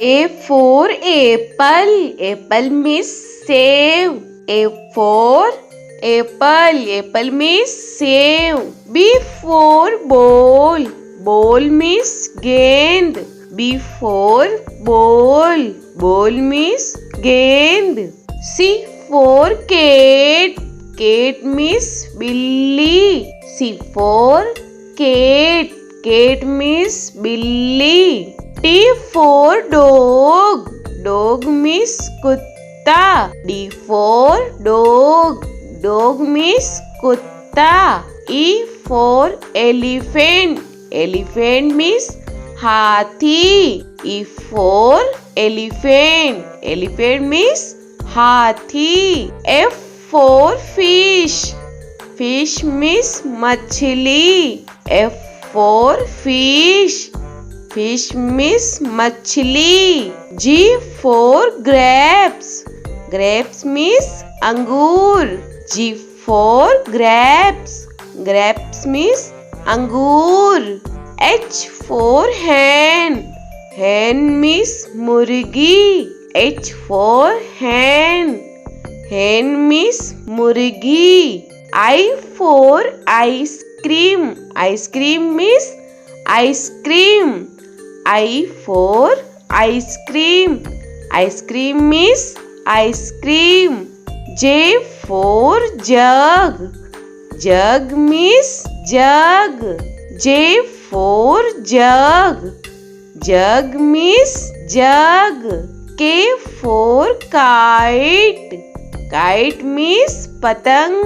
A for apple. Apple means save. A for apple. Apple means save. B for ball. Ball means gend. B for ball. Ball means gend. C for cat. Cat means billy. C for cat. Cat means billy. T for dog. Dog means kutta. D for dog. Dog means kutta. E for elephant. Elephant means hathi. E for elephant. Elephant means hathi. F for fish. Fish means machli. F for fish. Fish means machli. G for grapes. Grapes means angur. G for grapes. Grapes means angur. H for hen. Hen means murgi. H for hen. Hen means murgi. I for ice cream. Ice cream means ice cream. I for ice cream. Ice cream means ice cream. J for jug. Jug means jug. J for jug. Jug means jug. K for kite. Kite means patang.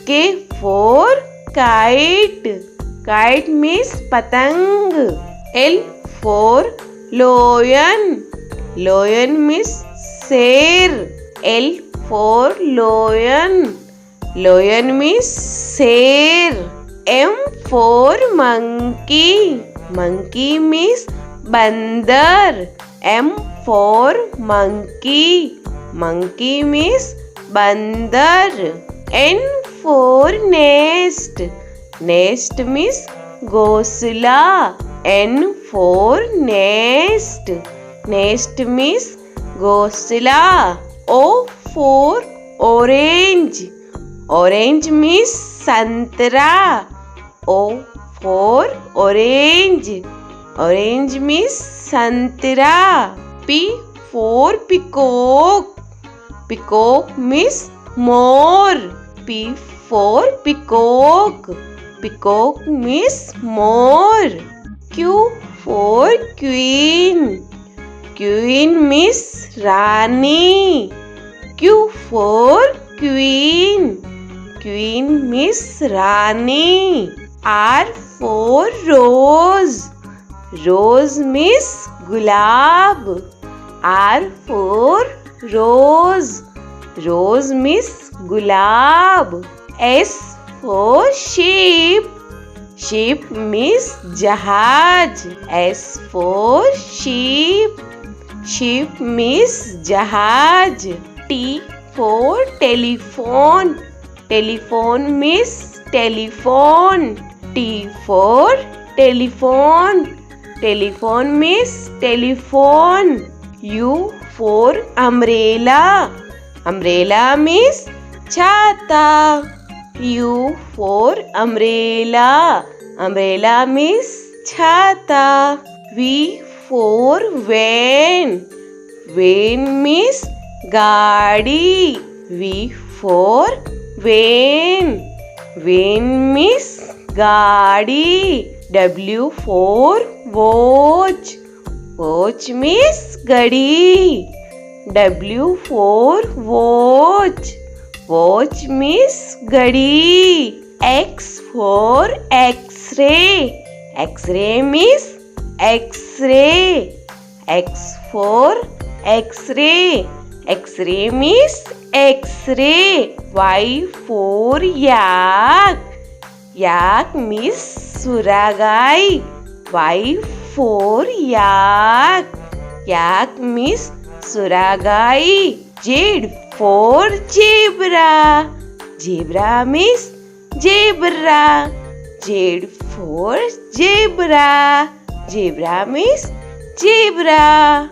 K for kite. Kite means patang. L for lion. Lion means sher. L for lion. Lion means sher. M for monkey. Monkey means bandar. M for monkey. Monkey means bandar. N for nest. Nest means ghosla. N for nest. Nest means ghosla. O for orange. Orange means santra. O for orange. Orange means santra. P for peacock. Peacock means more. P for peacock. Peacock means more. Q for queen. Queen means Rani. Q for queen. Queen means Rani. R for rose. Rose means gulab. R for rose. Rose means gulab. S for sheep. Sheep means jahaj. S for sheep. Sheep means jahaj. T for telephone. Telephone means telephone. T for telephone. Telephone means telephone. U for umbrella. Umbrella means chhata. U for umbrella. Umbrella means chhata. V for van. Van means gaadi. V for van. Van means gaadi. W for watch. Watch means gadi. W for watch. Watch means gadi. X for X-ray. X-ray means X-ray. X for X-ray. X-ray means X-ray. Y for yak. Yak means suragai. Y for yak. Yak means suragai. Z for zebra. Zebra means zebra. Z for zebra. Zebra means zebra.